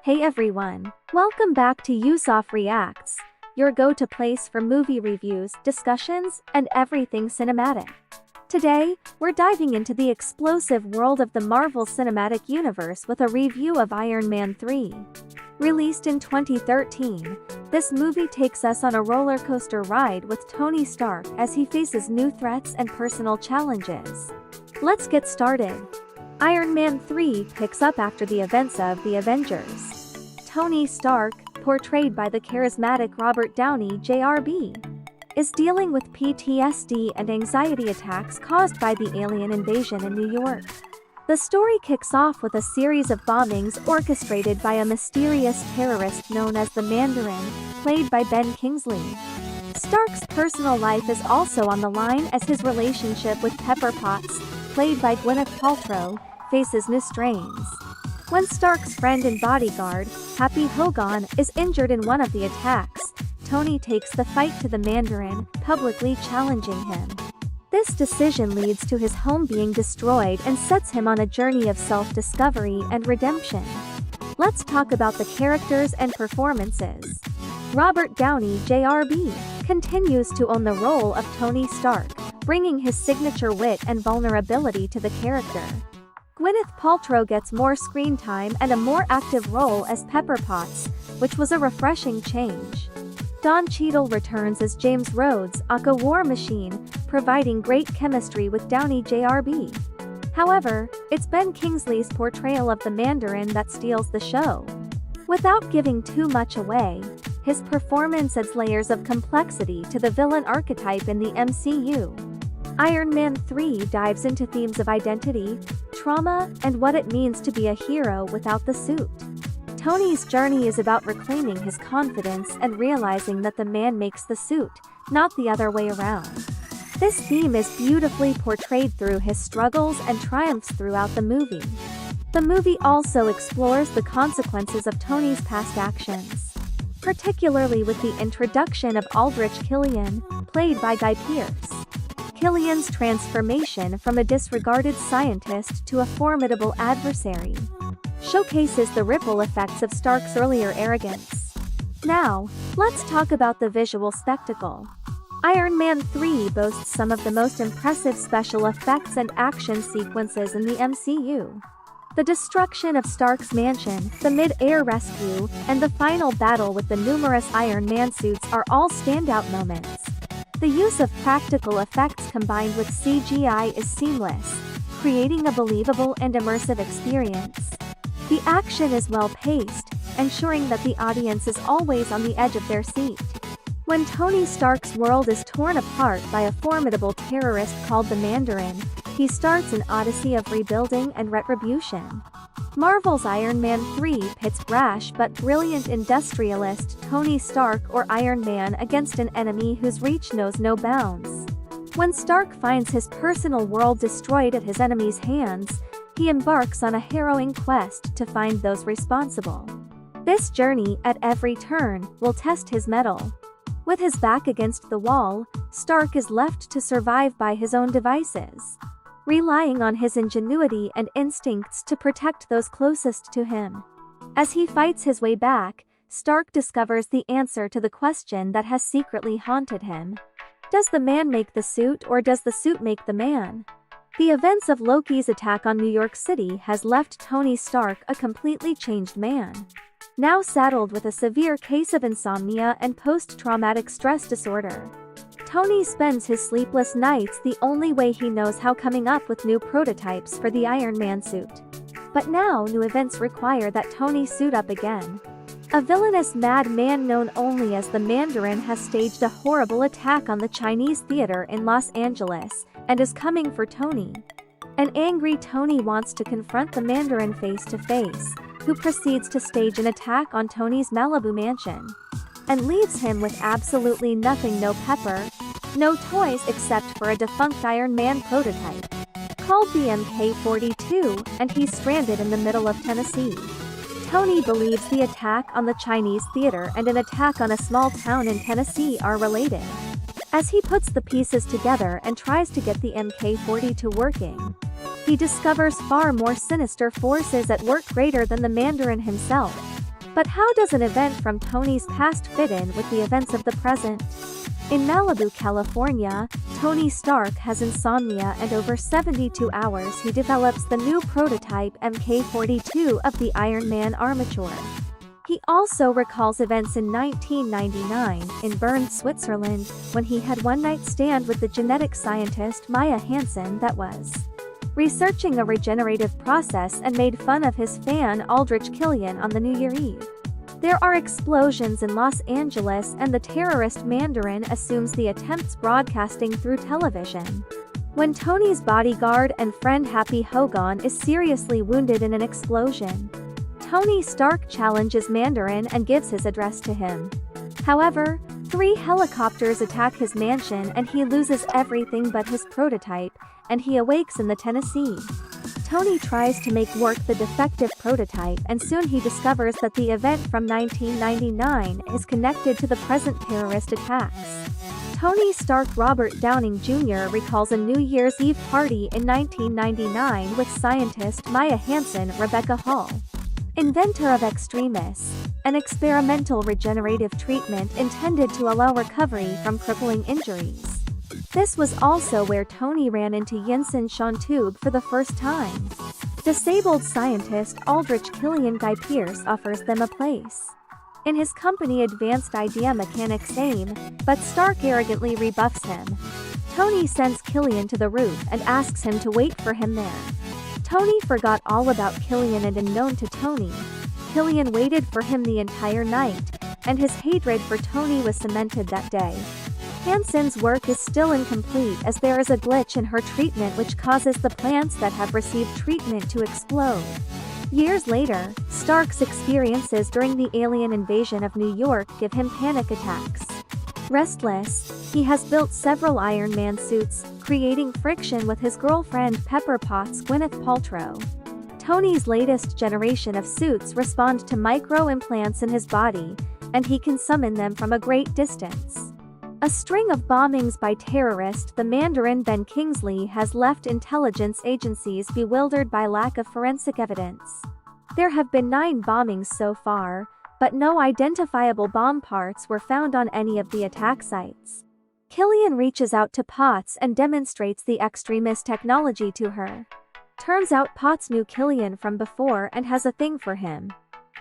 Hey everyone, welcome back to Yusof Reacts, your go-to place for movie reviews, discussions, and everything cinematic. Today, we're diving into the explosive world of the Marvel Cinematic Universe with a review of Iron Man 3. Released in 2013, this movie takes us on a roller coaster ride with Tony Stark as he faces new threats and personal challenges. Let's get started. Iron Man 3 picks up after the events of the Avengers. Tony Stark, portrayed by the charismatic Robert Downey Jr., is dealing with PTSD and anxiety attacks caused by the alien invasion in New York. The story kicks off with a series of bombings orchestrated by a mysterious terrorist known as the Mandarin, played by Ben Kingsley. Stark's personal life is also on the line as his relationship with Pepper Potts, played by Gwyneth Paltrow, faces new strains. When Stark's friend and bodyguard, Happy Hogan, is injured in one of the attacks, Tony takes the fight to the Mandarin, publicly challenging him. This decision leads to his home being destroyed and sets him on a journey of self-discovery and redemption. Let's talk about the characters and performances. Robert Downey Jr. continues to own the role of Tony Stark, bringing his signature wit and vulnerability to the character. Gwyneth Paltrow gets more screen time and a more active role as Pepper Potts, which was a refreshing change. Don Cheadle returns as James Rhodes, aka War Machine, providing great chemistry with Downey Jr. However, it's Ben Kingsley's portrayal of the Mandarin that steals the show. Without giving too much away, his performance adds layers of complexity to the villain archetype in the MCU. Iron Man 3 dives into themes of identity, trauma, and what it means to be a hero without the suit. Tony's journey is about reclaiming his confidence and realizing that the man makes the suit, not the other way around. This theme is beautifully portrayed through his struggles and triumphs throughout the movie. The movie also explores the consequences of Tony's past actions, particularly with the introduction of Aldrich Killian, played by Guy Pearce. Killian's transformation from a disregarded scientist to a formidable adversary showcases the ripple effects of Stark's earlier arrogance. Now, let's talk about the visual spectacle. Iron Man 3 boasts some of the most impressive special effects and action sequences in the MCU. The destruction of Stark's mansion, the mid-air rescue, and the final battle with the numerous Iron Man suits are all standout moments. The use of practical effects combined with CGI is seamless, creating a believable and immersive experience. The action is well-paced, ensuring that the audience is always on the edge of their seat. When Tony Stark's world is torn apart by a formidable terrorist called the Mandarin, he starts an odyssey of rebuilding and retribution. Marvel's Iron Man 3 pits brash but brilliant industrialist Tony Stark or Iron Man against an enemy whose reach knows no bounds. When Stark finds his personal world destroyed at his enemy's hands, he embarks on a harrowing quest to find those responsible. This journey, at every turn, will test his mettle. With his back against the wall, Stark is left to survive by his own devices, relying on his ingenuity and instincts to protect those closest to him. As he fights his way back, Stark discovers the answer to the question that has secretly haunted him. Does the man make the suit or does the suit make the man? The events of Loki's attack on New York City has left Tony Stark a completely changed man. Now saddled with a severe case of insomnia and post-traumatic stress disorder, Tony spends his sleepless nights the only way he knows how, coming up with new prototypes for the Iron Man suit. But now new events require that Tony suit up again. A villainous madman known only as the Mandarin has staged a horrible attack on the Chinese theater in Los Angeles, and is coming for Tony. An angry Tony wants to confront the Mandarin face to face, who proceeds to stage an attack on Tony's Malibu mansion, and leaves him with absolutely nothing: no pepper, no toys except for a defunct Iron Man prototype, called the MK-42, and he's stranded in the middle of Tennessee. Tony believes the attack on the Chinese theater and an attack on a small town in Tennessee are related. As he puts the pieces together and tries to get the MK-42 working, he discovers far more sinister forces at work greater than the Mandarin himself. But how does an event from Tony's past fit in with the events of the present? In Malibu, California, Tony Stark has insomnia, and over 72 hours he develops the new prototype Mk-42 of the Iron Man armature. He also recalls events in 1999, in Bern, Switzerland, when he had one-night stand with the genetic scientist Maya Hansen that was researching a regenerative process and made fun of his fan Aldrich Killian on the New Year Eve. There are explosions in Los Angeles, and the terrorist Mandarin assumes the attempts broadcasting through television. When Tony's bodyguard and friend Happy Hogan is seriously wounded in an explosion, Tony Stark challenges Mandarin and gives his address to him. However, 3 helicopters attack his mansion and he loses everything but his prototype, and he awakes in the Tennessee. Tony tries to make work the defective prototype, and soon he discovers that the event from 1999 is connected to the present terrorist attacks. Tony Stark Robert Downing Jr. recalls a New Year's Eve party in 1999 with scientist Maya Hansen Rebecca Hall, inventor of Extremis, an experimental regenerative treatment intended to allow recovery from crippling injuries. This was also where Tony ran into Jensen Schantube for the first time. Disabled scientist Aldrich Killian Guy Pearce offers them a place in his company Advanced Idea Mechanics AIM, but Stark arrogantly rebuffs him. Tony sends Killian to the roof and asks him to wait for him there. Tony forgot all about Killian, and unknown to Tony, Killian waited for him the entire night, and his hatred for Tony was cemented that day. Hansen's work is still incomplete as there is a glitch in her treatment which causes the plants that have received treatment to explode. Years later, Stark's experiences during the alien invasion of New York give him panic attacks. Restless, he has built several Iron Man suits, creating friction with his girlfriend Pepper Potts Gwyneth Paltrow. Tony's latest generation of suits respond to micro-implants in his body, and he can summon them from a great distance. A string of bombings by terrorist the Mandarin Ben Kingsley has left intelligence agencies bewildered by lack of forensic evidence. There have been 9 bombings so far, but no identifiable bomb parts were found on any of the attack sites. Killian reaches out to Potts and demonstrates the Extremis technology to her. Turns out Potts knew Killian from before and has a thing for him.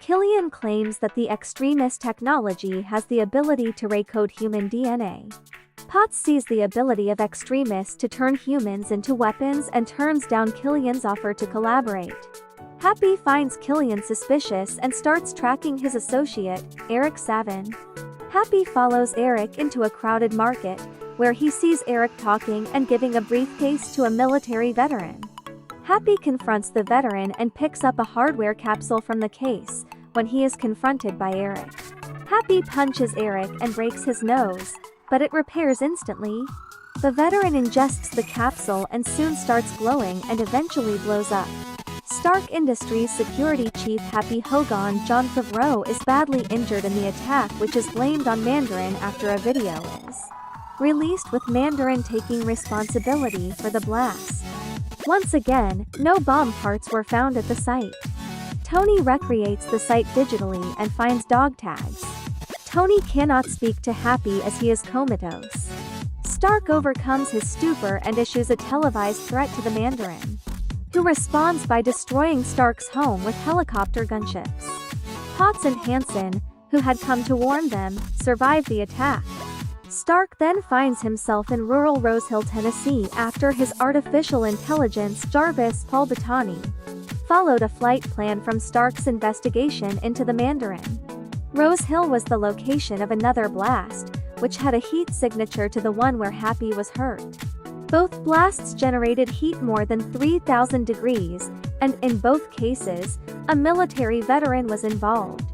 Killian claims that the Extremis technology has the ability to recode human DNA. Potts sees the ability of Extremis to turn humans into weapons and turns down Killian's offer to collaborate. Happy finds Killian suspicious and starts tracking his associate, Eric Savin. Happy follows Eric into a crowded market, where he sees Eric talking and giving a briefcase to a military veteran. Happy confronts the veteran and picks up a hardware capsule from the case, when he is confronted by Eric. Happy punches Eric and breaks his nose, but it repairs instantly. The veteran ingests the capsule and soon starts glowing and eventually blows up. Stark Industries security chief Happy Hogan John Favreau is badly injured in the attack, which is blamed on Mandarin after a video is released with Mandarin taking responsibility for the blast. Once again, no bomb parts were found at the site. Tony recreates the site digitally and finds dog tags. Tony cannot speak to Happy as he is comatose. Stark overcomes his stupor and issues a televised threat to the Mandarin, who responds by destroying Stark's home with helicopter gunships. Potts and Hansen, who had come to warn them, survive the attack. Stark then finds himself in rural Rose Hill, Tennessee after his artificial intelligence Jarvis Paul Bettany followed a flight plan from Stark's investigation into the Mandarin. Rose Hill was the location of another blast, which had a heat signature to the one where Happy was hurt. Both blasts generated heat more than 3,000 degrees, and in both cases, a military veteran was involved.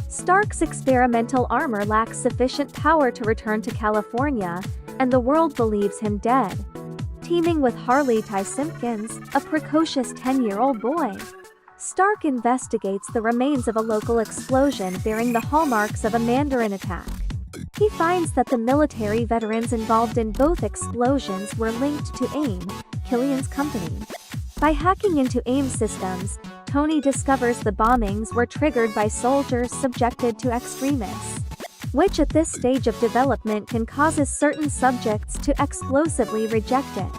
Stark's experimental armor lacks sufficient power to return to California, and the world believes him dead. Teaming with Harley Ty Simpkins, a precocious 10-year-old boy, Stark investigates the remains of a local explosion bearing the hallmarks of a Mandarin attack. He finds that the military veterans involved in both explosions were linked to AIM, Killian's company. By hacking into AIM systems, Tony discovers the bombings were triggered by soldiers subjected to Extremis, which at this stage of development can cause certain subjects to explosively reject it.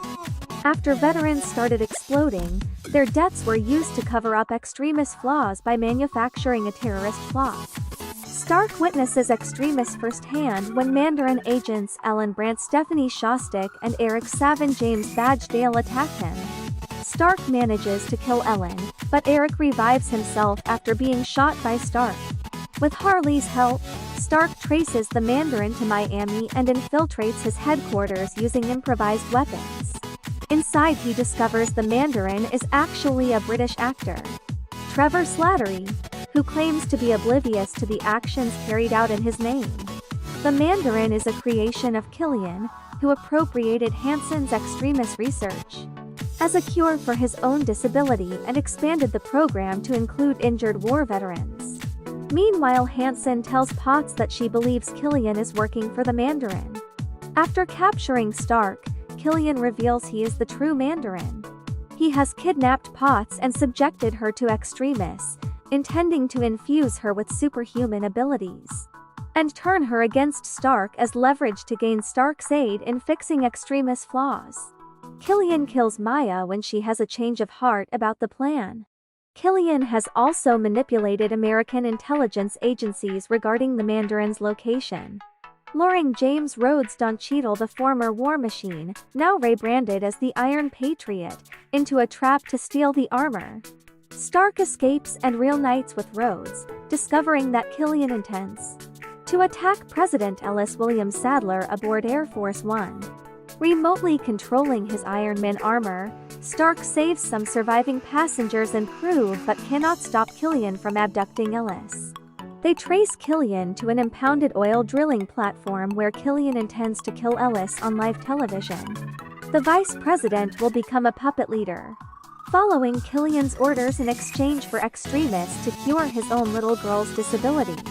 After veterans started exploding, their deaths were used to cover up Extremis flaws by manufacturing a terrorist plot. Stark witnesses Extremis firsthand when Mandarin agents Ellen Brandt, Stephanie Shostak, and Eric Savin James Badgedale attack him. Stark manages to kill Ellen, but Eric revives himself after being shot by Stark. With Harley's help, Stark traces the Mandarin to Miami and infiltrates his headquarters using improvised weapons. Inside he discovers the Mandarin is actually a British actor, Trevor Slattery, who claims to be oblivious to the actions carried out in his name. The Mandarin is a creation of Killian, who appropriated Hansen's Extremis research as a cure for his own disability and expanded the program to include injured war veterans. Meanwhile, Hansen tells Potts that she believes Killian is working for the Mandarin. After capturing Stark, Killian reveals he is the true Mandarin. He has kidnapped Potts and subjected her to Extremis, intending to infuse her with superhuman abilities and turn her against Stark as leverage to gain Stark's aid in fixing Extremis flaws. Killian kills Maya when she has a change of heart about the plan. Killian has also manipulated American intelligence agencies regarding the Mandarin's location, luring James Rhodes Don Cheadle, the former War Machine, now rebranded as the Iron Patriot, into a trap to steal the armor. Stark escapes and reunites with Rhodes, discovering that Killian intends to attack President Ellis William Sadler aboard Air Force One. Remotely controlling his Iron Man armor, Stark saves some surviving passengers and crew but cannot stop Killian from abducting Ellis. They trace Killian to an impounded oil drilling platform where Killian intends to kill Ellis on live television. The vice president will become a puppet leader, following Killian's orders in exchange for Extremis to cure his own little girl's disability.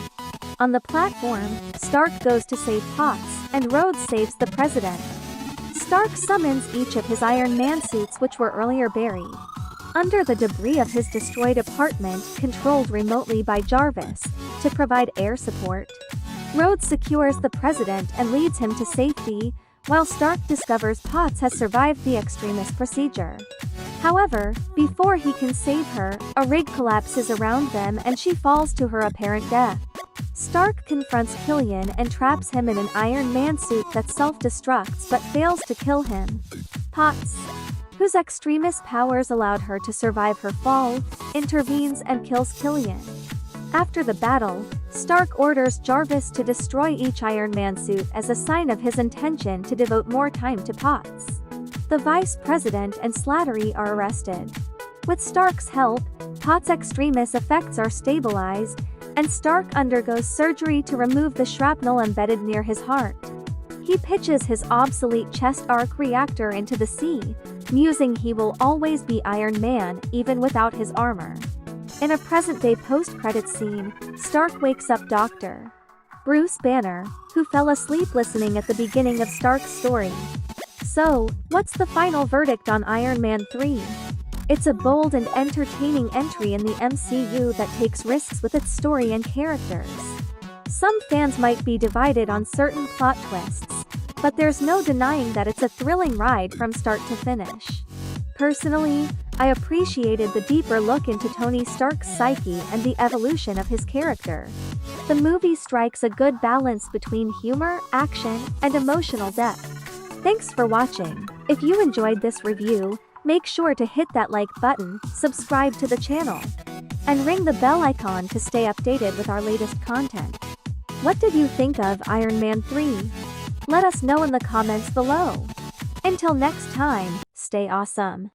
On the platform, Stark goes to save Potts, and Rhodes saves the president. Stark summons each of his Iron Man suits which were earlier buried under the debris of his destroyed apartment, controlled remotely by Jarvis, to provide air support. Rhodes secures the president and leads him to safety, while Stark discovers Potts has survived the Extremis procedure. However, before he can save her, a rig collapses around them and she falls to her apparent death. Stark confronts Killian and traps him in an Iron Man suit that self-destructs but fails to kill him. Potts, whose Extremis powers allowed her to survive her fall, intervenes and kills Killian. After the battle, Stark orders Jarvis to destroy each Iron Man suit as a sign of his intention to devote more time to Potts. The vice president and Slattery are arrested. With Stark's help, Potts' Extremis effects are stabilized, and Stark undergoes surgery to remove the shrapnel embedded near his heart. He pitches his obsolete chest arc reactor into the sea, musing he will always be Iron Man even without his armor. In a present-day post-credits scene, Stark wakes up Dr. Bruce Banner, who fell asleep listening at the beginning of Stark's story. So, what's the final verdict on Iron Man 3? It's a bold and entertaining entry in the MCU that takes risks with its story and characters. Some fans might be divided on certain plot twists, but there's no denying that it's a thrilling ride from start to finish. Personally, I appreciated the deeper look into Tony Stark's psyche and the evolution of his character. The movie strikes a good balance between humor, action, and emotional depth. Thanks for watching. If you enjoyed this review, make sure to hit that like button, subscribe to the channel, and ring the bell icon to stay updated with our latest content. What did you think of Iron Man 3? Let us know in the comments below. Until next time, stay awesome.